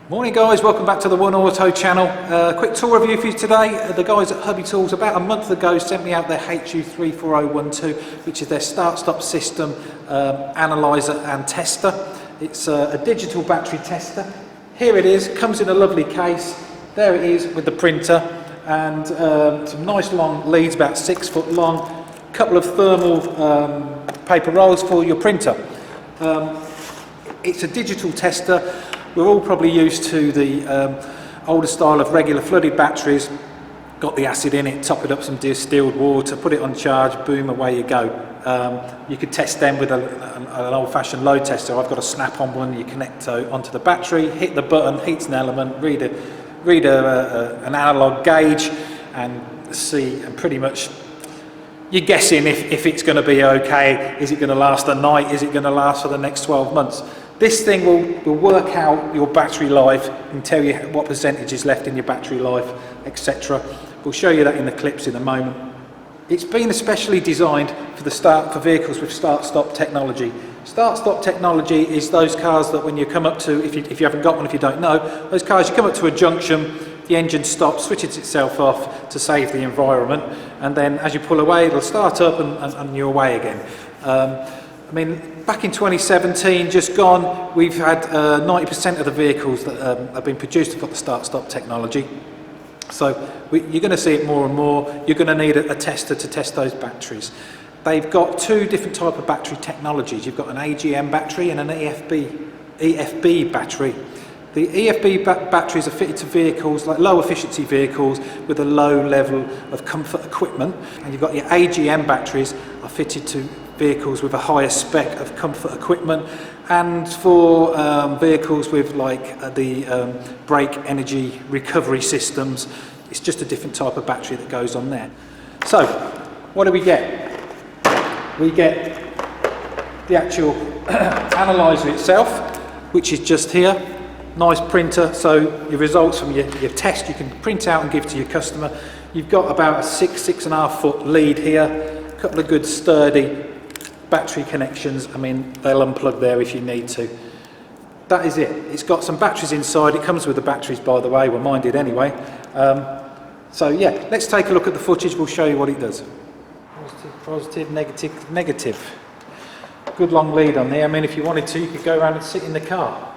Morning guys, welcome back to the One Auto channel. Quick tour review for you today. The guys at Hubitools about a month ago sent me out their HU34012, which is their start-stop system analyzer and tester. It's a digital battery tester. Here it is, comes in a lovely case. There it is with the printer and some nice long leads, about 6 foot long. A couple of thermal paper rolls for your printer. It's a digital tester. We're all probably used to the older style of regular flooded batteries. Got the acid in it, top it up some distilled water, put it on charge, boom, away you go. You could test them with an old-fashioned load tester. I've got a snap-on one. You connect onto the battery, hit the button, heats an element, read an analog gauge, and see. And pretty much, you're guessing if it's going to be okay. Is it going to last a night? Is it going to last for the next 12 months? This thing will work out your battery life and tell you what percentage is left in your battery life, etc. We'll show you that in the clips in a moment. It's been especially designed for vehicles with start-stop technology. Start-stop technology is those cars that when you come up to, if you haven't got one, if you don't know, those cars, you come up to a junction, the engine stops, switches itself off to save the environment, and then as you pull away, it'll start up and you're away again. I mean, back in 2017, just gone, we've had 90% of the vehicles that have been produced have got the start-stop technology. So you're going to see it more and more. You're going to need a tester to test those batteries. They've got two different types of battery technologies. You've got an AGM battery and an EFB battery. The EFB batteries are fitted to vehicles, like low efficiency vehicles with a low level of comfort equipment. And you've got your AGM batteries are fitted to vehicles with a higher spec of comfort equipment, and for vehicles with like the brake energy recovery systems, it's just a different type of battery that goes on there. So what do we get? We get the actual analyzer itself, which is just here. Nice printer, so your results from your test you can print out and give to your customer. You've got about a 6.5 foot lead here, a couple of good sturdy battery connections. I mean, they'll unplug there if you need to. That is it. It's got some batteries inside. It comes with the batteries, by the way. We're minded anyway. So yeah, let's take a look at the footage. We'll show you what it does. Positive, negative, negative. Good long lead on there. I mean, if you wanted to, you could go around and sit in the car.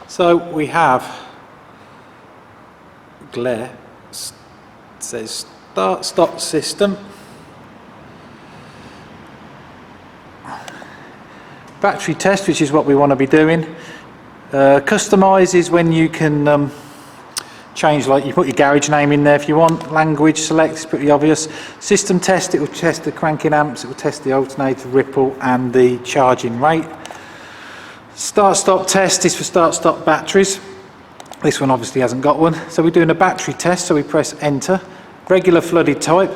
So we have glare. It says start-stop system. Battery test, which is what we want to be doing. Customise is when you can change, like you put your garage name in there if you want. Language select is pretty obvious. System test, it will test the cranking amps, it will test the alternator ripple and the charging rate. Start-stop test is for start-stop batteries. This one obviously hasn't got one. So we're doing a battery test, so we press enter. Regular flooded type,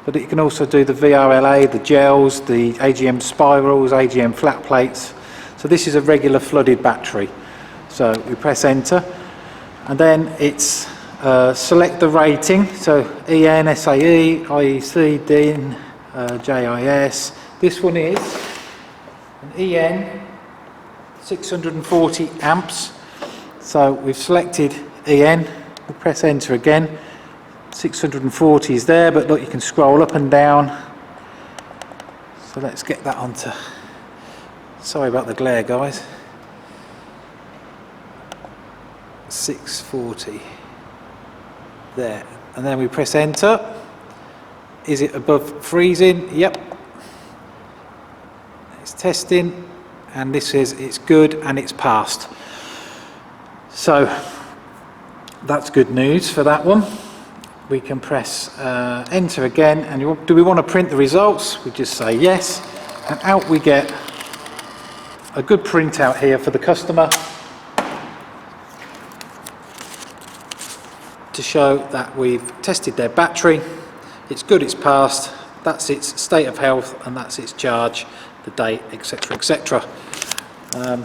but it can also do the VRLA, the gels, the AGM spirals, AGM flat plates. So this is a regular flooded battery. So we press enter, and then it's select the rating. So EN, SAE, IEC, DIN, JIS. This one is an EN 640 amps. So we've selected EN. We press enter again. 640 is there, but look, you can scroll up and down. So let's get that onto. Sorry about the glare, guys. 640 there, and then we press enter. Is it above freezing? Yep. It's testing, and this says it's good and it's passed. So that's good news for that one. We can press enter again, and do we want to print the results? We just say yes, and out we get a good printout here for the customer to show that we've tested their battery. It's good, it's passed, that's its state of health, and that's its charge, the date, etc, etc.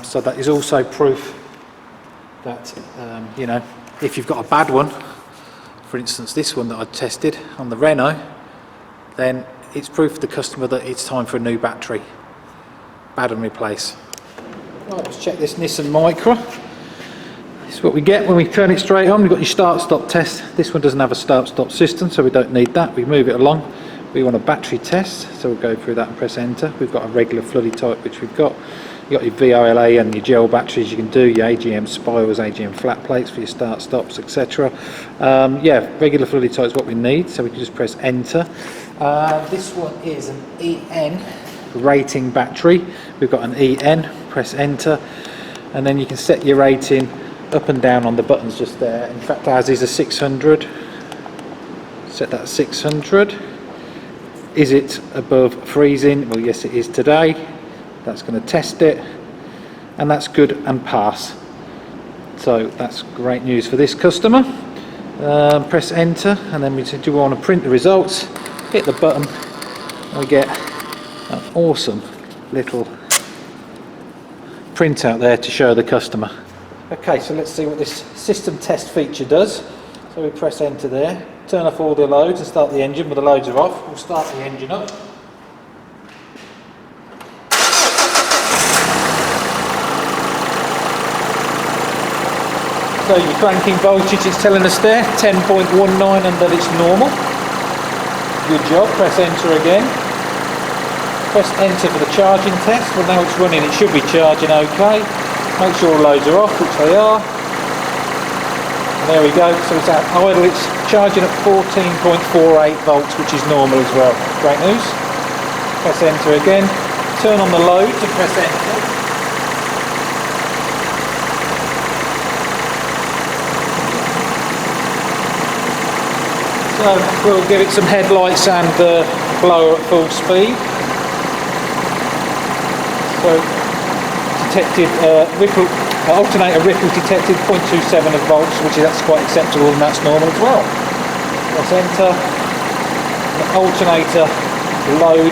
So that is also proof that you know, if you've got a bad one, for instance this one that I tested on the Renault, then it's proof to the customer that it's time for a new battery. Bad and replace. Right, let's check this Nissan Micra. This is what we get when we turn it straight on. We've got your start-stop test. This one doesn't have a start-stop system, so we don't need that. We move it along. We want a battery test, so we'll go through that and press enter. We've got a regular floody type, which we've got. You've got your VOLA and your gel batteries you can do, your AGM spirals, AGM flat plates for your start-stops, etc. Yeah, regular floody type is what we need, so we can just press enter. This one is an EN rating battery. We've got an EN, press enter, and then you can set your rating up and down on the buttons just there. In fact, ours is a 600. Set that 600. Is it above freezing? Well, yes it is today. That's going to test it, and that's good and pass. So that's great news for this customer. Press enter, and then we do want to print the results. Hit the button, and we get an awesome little printout there to show the customer. Okay, so let's see what this system test feature does. So we press enter there, turn off all the loads and start the engine, but the loads are off. We'll start the engine up. So your cranking voltage is telling us there, 10.19, and that it's normal. Good job, press enter again. Press enter for the charging test. Well, now it's running, it should be charging okay. Make sure all loads are off, which they are. And there we go, so it's at idle, it's charging at 14.48 volts, which is normal as well. Great news. Press enter again. Turn on the loads and press enter. So we'll give it some headlights and blower at full speed. So detected alternator ripple detected 0.27 of volts, which is that's quite acceptable and that's normal as well. Press enter. The alternator load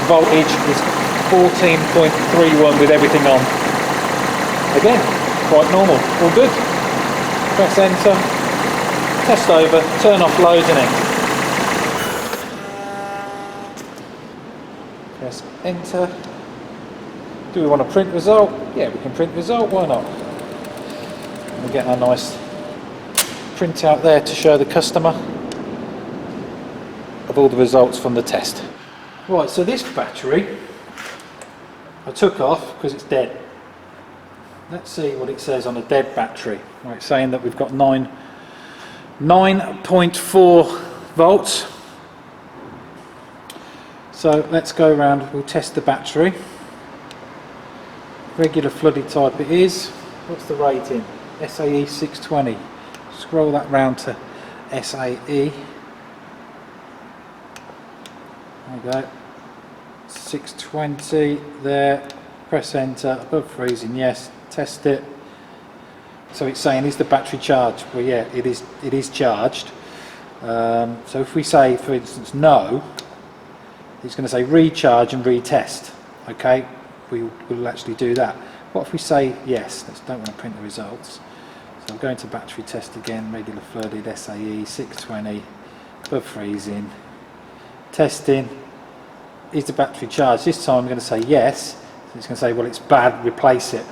voltage is 14.31 with everything on. Again, quite normal, all good. Press enter. Test over, turn off loads and enter. Press enter. Do we want to print result? Yeah, we can print result, why not? We'll get a nice printout there to show the customer of all the results from the test. Right, so this battery I took off because it's dead. Let's see what it says on a dead battery. Right, it's saying that we've got 9.4 volts. So let's go around, we'll test the battery. Regular floody type it is. What's the rating? SAE 620. Scroll that round to SAE. There we go. 620 there. Press enter. Above freezing, yes. Test it. So it's saying, is the battery charged? Well, yeah, it is charged. So if we say, for instance, no, it's going to say recharge and retest. Okay, we'll actually do that. What if we say yes? Let's don't want to print the results. So I'm going to battery test again, regular flooded SAE 620, above freezing. Testing. Is the battery charged? This time I'm going to say yes. So it's going to say, well, it's bad, replace it.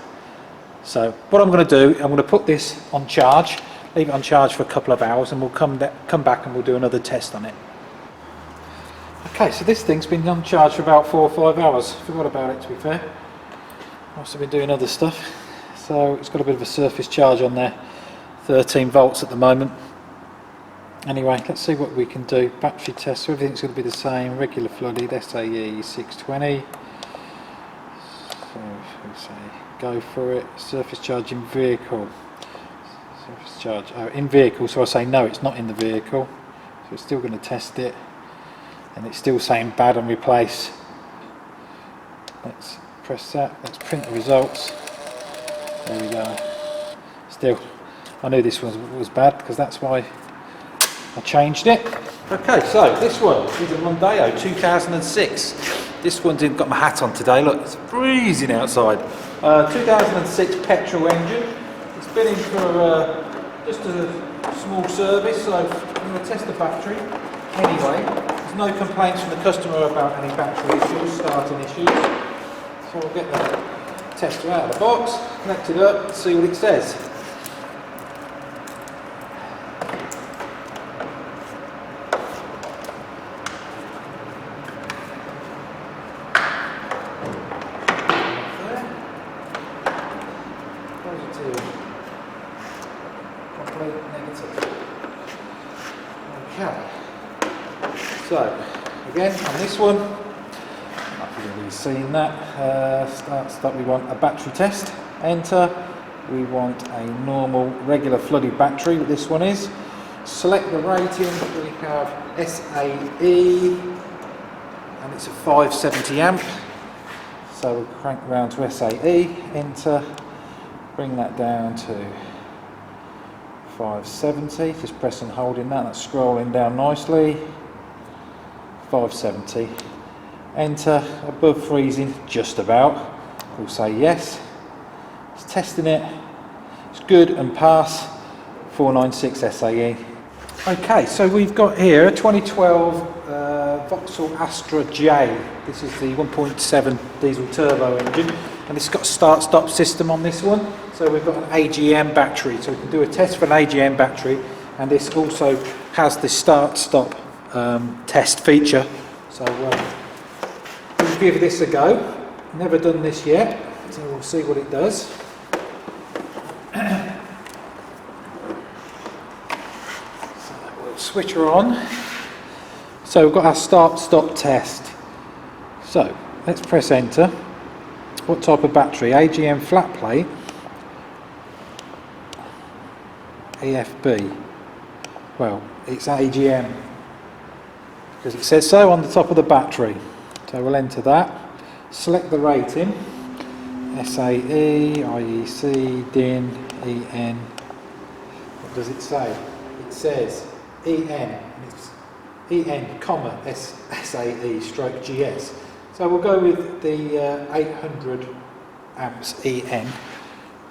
So what I'm going to do, I'm going to put this on charge, leave it on charge for a couple of hours, and we'll come back and we'll do another test on it. Okay, so this thing's been on charge for about 4 or 5 hours. Forgot about it, to be fair. Must have been doing other stuff. So it's got a bit of a surface charge on there, 13 volts at the moment. Anyway, let's see what we can do. Battery test, so everything's going to be the same. Regular flooded SAE 620. So if we say go for it. Surface charge in vehicle. Surface charge in vehicle. So I say no, it's not in the vehicle. So it's still going to test it, and it's still saying bad and replace. Let's press that. Let's print the results. There we go. Still, I knew this one was bad because that's why I changed it. Okay, so this one is a Mondeo 2006. This one's got my hat on today. Look, it's freezing outside. 2006 petrol engine. It's been in for just a small service, so I'm going to test the battery. Anyway, there's no complaints from the customer about any battery issues, starting issues. So we'll get the tester out of the box, connect it up, and see what it says. to complete negative. Okay. So again on this one, I've already seen that. Start. We want a battery test. Enter. We want a normal, regular flooded battery. What this one is. Select the rating. We have SAE, and it's a 570 amp. So we'll crank round to SAE. Enter. Bring that down to 570. Just press and hold in that. That's scrolling down nicely. 570. Enter. Above freezing, just about. We'll say yes. It's testing it. It's good and pass. 496 SAE. Okay, so we've got here a 2012 Vauxhall Astra J. This is the 1.7 diesel turbo engine, and it's got a start-stop system on this one. So we've got an AGM battery, so we can do a test for an AGM battery, and this also has the start-stop test feature. So we'll give this a go. Never done this yet, so we'll see what it does. Switch her on. So we've got our start-stop test. So let's press enter. What type of battery? AGM flat plate. EFB. Well, it's AGM because it says so on the top of the battery. So we'll enter that. Select the rating. SAE, IEC, DIN, EN. What does it say? It says EN, it's EN, comma, SAE stroke GS. So we'll go with the 800 amps EN.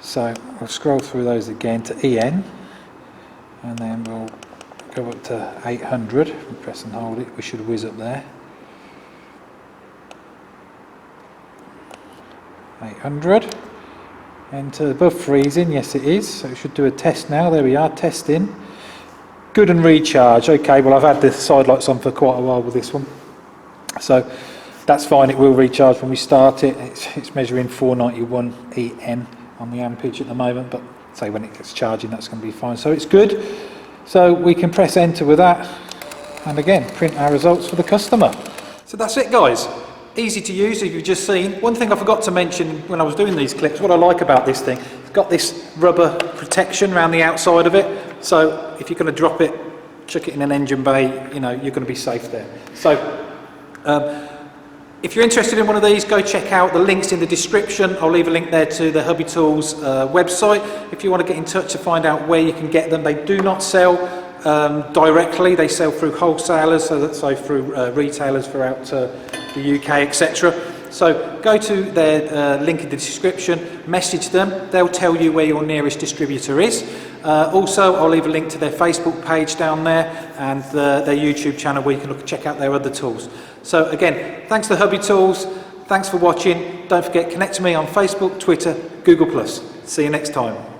So I'll scroll through those again to EN, and then we'll go up to 800, and press and hold it, we should whiz up there. 800, enter above freezing, yes it is, so it should do a test now, there we are, testing. Good and recharge. Okay, well I've had the side lights on for quite a while with this one, so that's fine, it will recharge when we start it. It's measuring 491 EN on the ampage at the moment, but say when it gets charging that's going to be fine, so it's good. So we can press enter with that, and again print our results for the customer. So that's it guys, easy to use as you've just seen. One thing I forgot to mention when I was doing these clips, what I like about this thing, it's got this rubber protection around the outside of it, so if you're going to drop it, chuck it in an engine bay, you know, you're going to be safe there. So if you're interested in one of these, go check out the links in the description. I'll leave a link there to the Hubitools website if you want to get in touch to find out where you can get them. They do not sell directly, they sell through wholesalers, so through retailers throughout the UK, etc. So go to their link in the description, message them, they'll tell you where your nearest distributor is. Also, I'll leave a link to their Facebook page down there and their YouTube channel where you can check out their other tools. So again, thanks to Hubitools, thanks for watching. Don't forget, connect to me on Facebook, Twitter, Google+. See you next time.